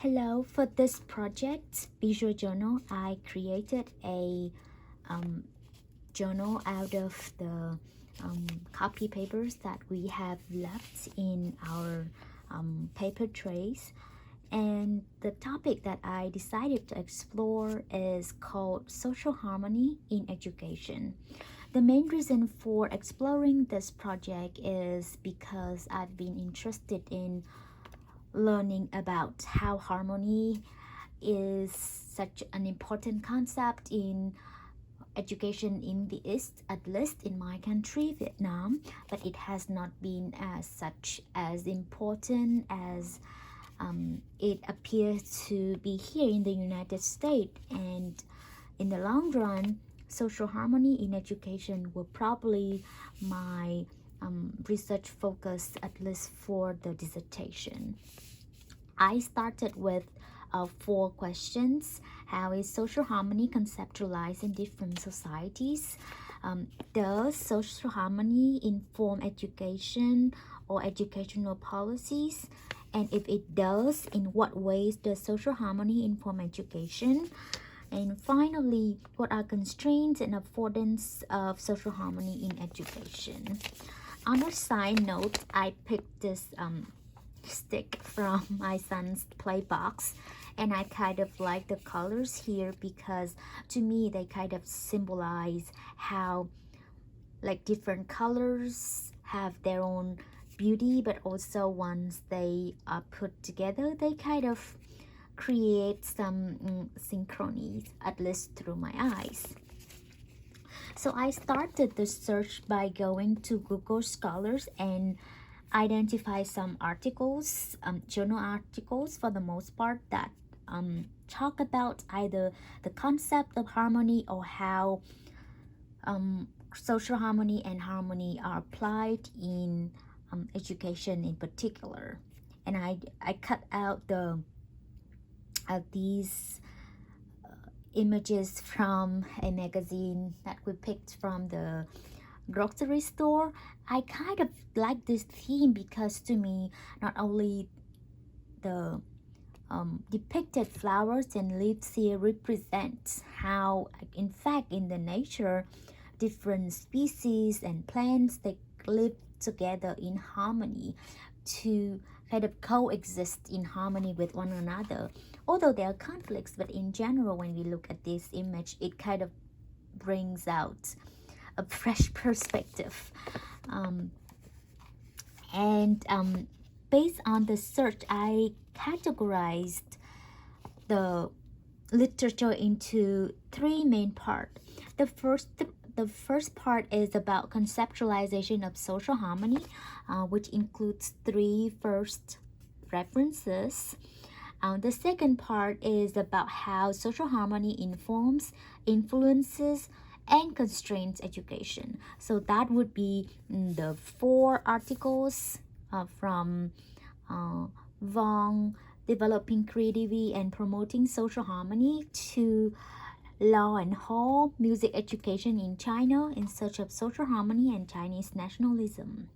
Hello, for this project, Visual Journal, I created a journal out of the copy papers that we have left in our paper trays. And the topic that I decided to explore is called social harmony in education. The main reason for exploring this project is because I've been interested in learning about how harmony is such an important concept in education in the East, at least in my country, Vietnam, but it has not been as such as important as it appears to be here in the United States. And in the long run, social harmony in education will probably my research focus, at least for the dissertation. I started with 4 questions. How is social harmony conceptualized in different societies? Does social harmony inform education or educational policies? And if it does, in what ways does social harmony inform education? And finally, what are constraints and affordance of social harmony in education? On a side note, I picked this stick from my son's play box, and I kind of like the colors here because to me they kind of symbolize how like different colors have their own beauty, but also once they are put together they kind of create some synchrony, at least through my eyes. So I started the search by going to Google Scholars and identify some articles, journal articles for the most part, that talk about either the concept of harmony or how social harmony and harmony are applied in education in particular. And I cut out these images from a magazine that we picked from the grocery store. I kind of like this theme because to me, not only the depicted flowers and leaves here represent how, in fact, in the nature, different species and plants, they live together in harmony to kind of coexist in harmony with one another. Although there are conflicts, but in general, when we look at this image, it kind of brings out a fresh perspective. Based on the search, I categorized the literature into 3 main parts. The first part is about conceptualization of social harmony, which includes 3 first references. The second part is about how social harmony informs, influences, and constraints education. So that would be the 4 articles from Vong, Developing Creativity and Promoting Social Harmony, to Law and Hall, Music Education in China in Search of Social Harmony and Chinese Nationalism.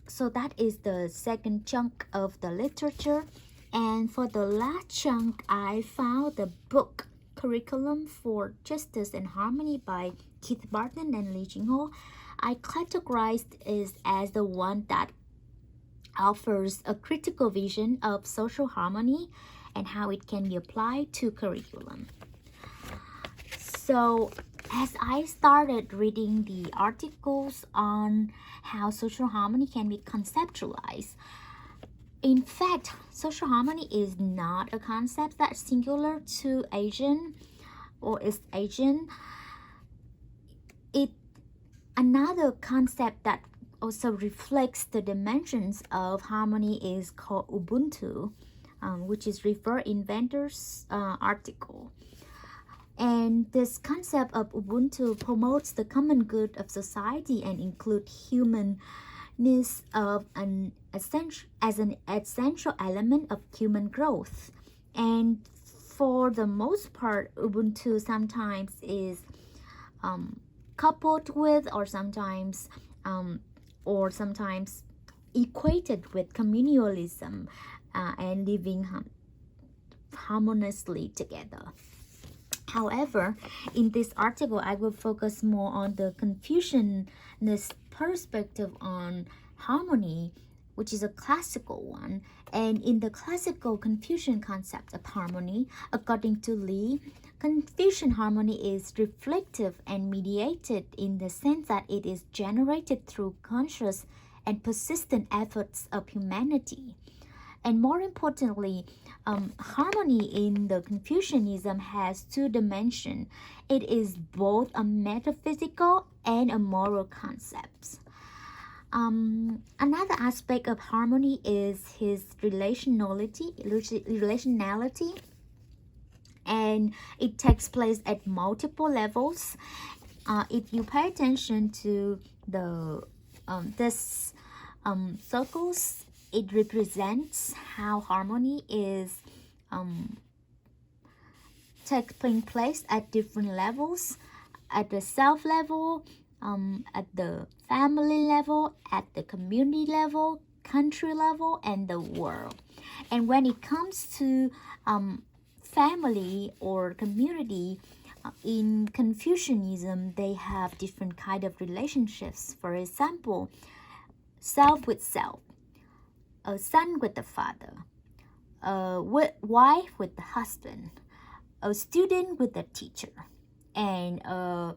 So that is the second chunk of the literature. And for the last chunk, I found the book Curriculum for Justice and Harmony by Keith Barton and Lee Jing-ho. I categorized it as the one that offers a critical vision of social harmony and how it can be applied to curriculum. So as I started reading the articles on how social harmony can be conceptualized, in fact, social harmony is not a concept that's singular to Asian or East Asian. Another concept that also reflects the dimensions of harmony is called Ubuntu, which is referred in Vender's article. And this concept of Ubuntu promotes the common good of society and includes humanness of an essential element of human growth. And for the most part, Ubuntu sometimes is coupled with or sometimes equated with communalism and living harmoniously together. However, in this article, I will focus more on the Confucianist perspective on harmony, which is a classical one. And in the classical Confucian concept of harmony, according to Li, Confucian harmony is reflective and mediated in the sense that it is generated through conscious and persistent efforts of humanity. And more importantly, harmony in the Confucianism has two dimensions. It is both a metaphysical and a moral concept. Another aspect of harmony is his relationality, and it takes place at multiple levels. If you pay attention to the this circles, it represents how harmony is taking place at different levels, at the self level, at the family level, at the community level, country level, and the world. And when it comes to family or community, in Confucianism, they have different kind of relationships. For example, self with self, a son with the father, a wife with the husband, a student with the teacher, and a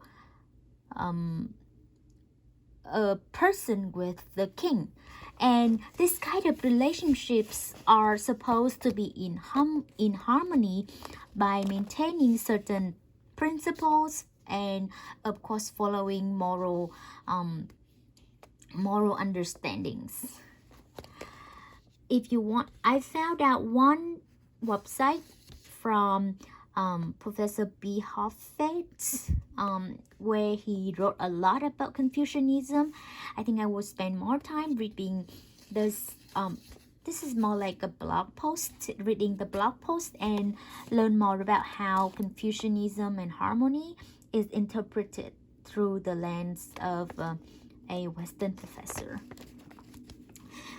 person with the king. And this kind of relationships are supposed to be in harmony by maintaining certain principles and, of course, following moral understandings. If you want, I found out one website from Professor B. Hoffet, where he wrote a lot about Confucianism. I think I will spend more time reading this. This is more like a blog post, reading the blog post and learn more about how Confucianism and harmony is interpreted through the lens of a Western professor.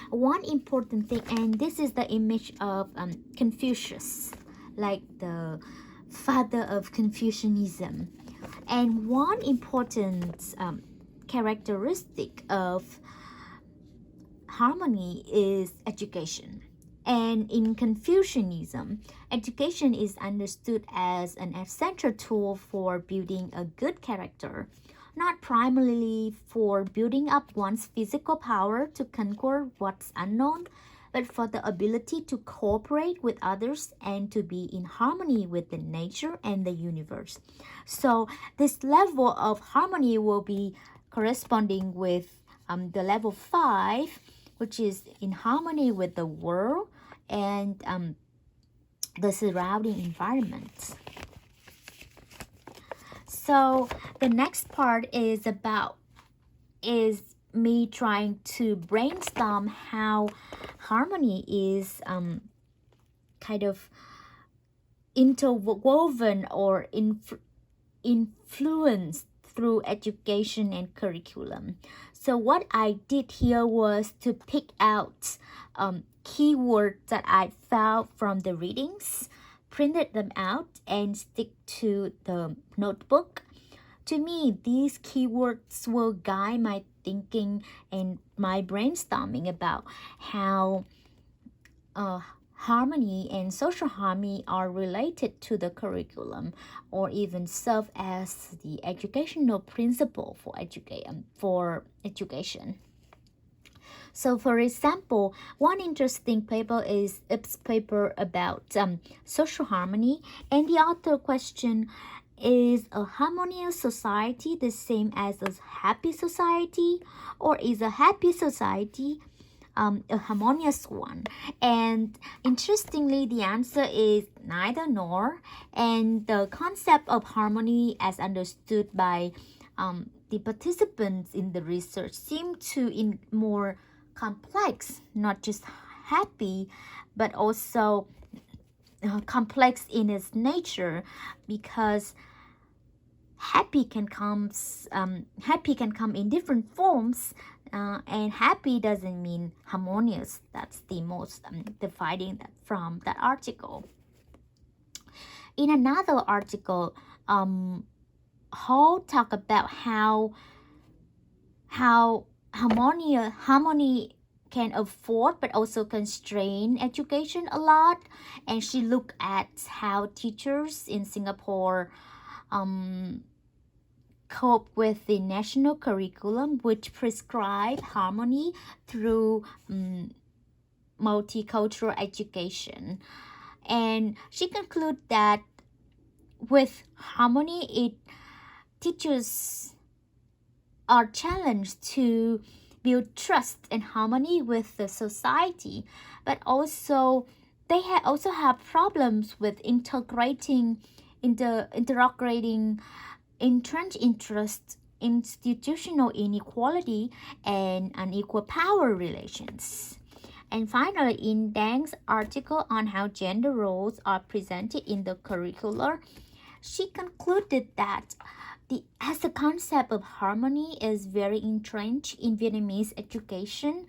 One important thing, and this is the image of Confucius, like the father of Confucianism. And one important characteristic of harmony is education. And in Confucianism, education is understood as an essential tool for building a good character, not primarily for building up one's physical power to conquer what's unknown, but for the ability to cooperate with others and to be in harmony with the nature and the universe. So this level of harmony will be corresponding with the level 5, which is in harmony with the world and the surrounding environment. So the next part is me trying to brainstorm how harmony is kind of interwoven or influenced through education and curriculum. So what I did here was to pick out keywords that I found from the readings, printed them out, and stick to the notebook. To me, these keywords will guide my thinking and my brainstorming about how harmony and social harmony are related to the curriculum, or even serve as the educational principle for education. So, for example, one interesting paper is Ip's paper about social harmony, and the author question, is a harmonious society the same as a happy society, or is a happy society a harmonious one? And interestingly, the answer is neither nor. And the concept of harmony, as understood by the participants in the research, seem to be more complex, not just happy, but also complex in its nature, because happy can come in different forms, and happy doesn't mean harmonious. That's the most dividing that from that article. In another article, Hall talk about how harmony can afford but also constrain education a lot, and she looked at how teachers in Singapore cope with the national curriculum, which prescribe harmony through multicultural education. And she concluded that with harmony, teachers are challenged to build trust and harmony with the society, but also they also have problems with integrating entrenched interest, institutional inequality, and unequal power relations. And finally, in Dang's article on how gender roles are presented in the curricular, she concluded that as the concept of harmony is very entrenched in Vietnamese education,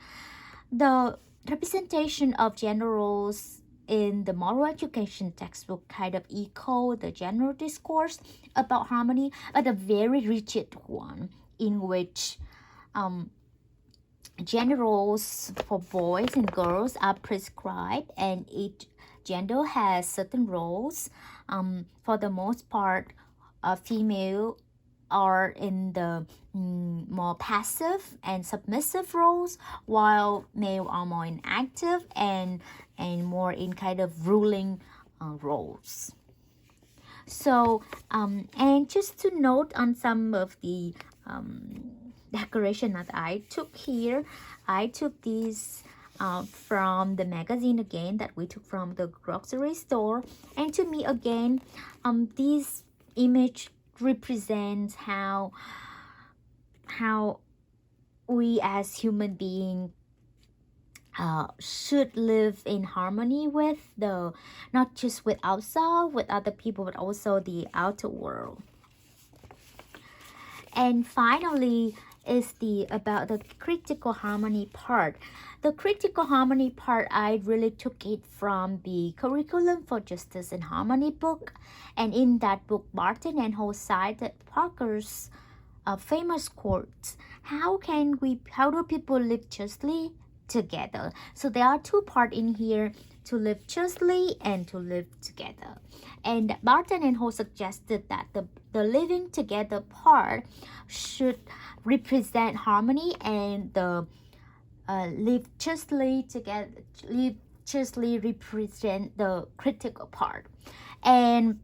the representation of gender roles in the moral education textbook kind of echo the general discourse about harmony, but a very rigid one in which gender roles for boys and girls are prescribed, and each gender has certain roles. For the most part, female are in the more passive and submissive roles, while male are more in active and more in kind of ruling roles. So, and just to note on some of the decoration that I took here, I took these from the magazine again that we took from the grocery store, and to me again, this image represents how we as human beings should live in harmony with not just with ourselves, with other people, but also the outer world. And finally is about the critical harmony part. The critical harmony part, I really took it from the Curriculum for Justice and Harmony book. And in that book, Barton and Hall cited Parker's famous quotes. How do people live justly together? So there are two parts in here: to live justly and to live together. And Barton and Hall suggested that the living together part should represent harmony, and the live justly represent the critical part. And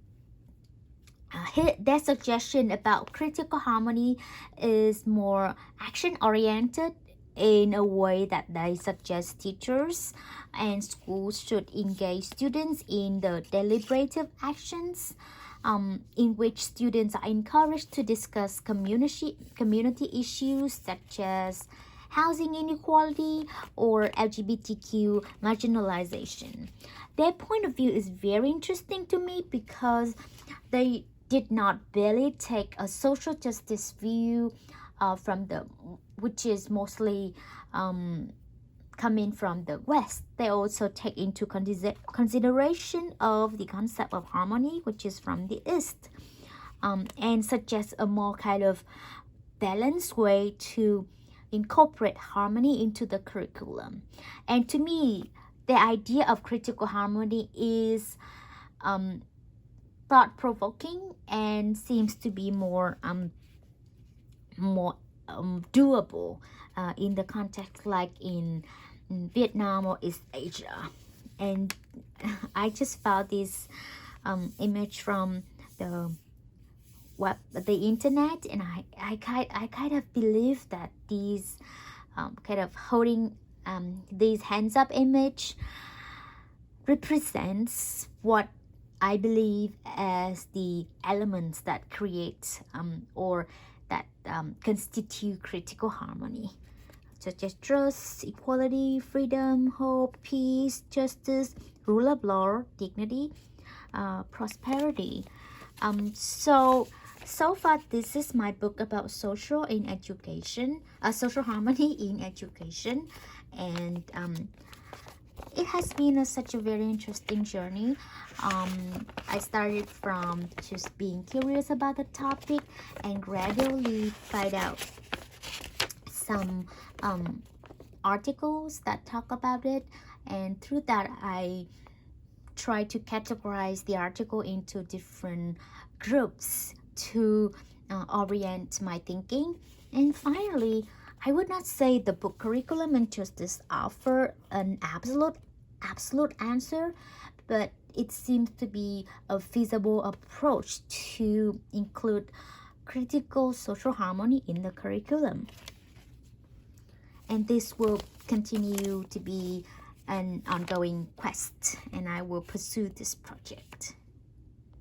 their suggestion about critical harmony is more action-oriented, in a way that they suggest teachers and schools should engage students in the deliberative actions, in which students are encouraged to discuss community issues such as housing inequality or LGBTQ marginalization. Their point of view is very interesting to me because they did not barely take a social justice view which is mostly coming from the West. They also take into consideration of the concept of harmony, which is from the East, and suggest a more kind of balanced way to incorporate harmony into the curriculum. And to me, the idea of critical harmony is thought-provoking and seems to be more doable in the context like in Vietnam or East Asia. And I just found this image from the internet, and I kind of believe that these kind of holding these hands up image represents what I believe as the elements that create or that constitute critical harmony, such as trust, equality, freedom, hope, peace, justice, rule of law, dignity, prosperity. So far, this is my book about social harmony in education, and it has been such a very interesting journey. I started from just being curious about the topic and gradually find out some articles that talk about it, and through that I try to categorize the article into different groups to orient my thinking. And finally, I would not say the book Curriculum and Justice offer an absolute answer, but it seems to be a feasible approach to include critical social harmony in the curriculum. And this will continue to be an ongoing quest, and I will pursue this project.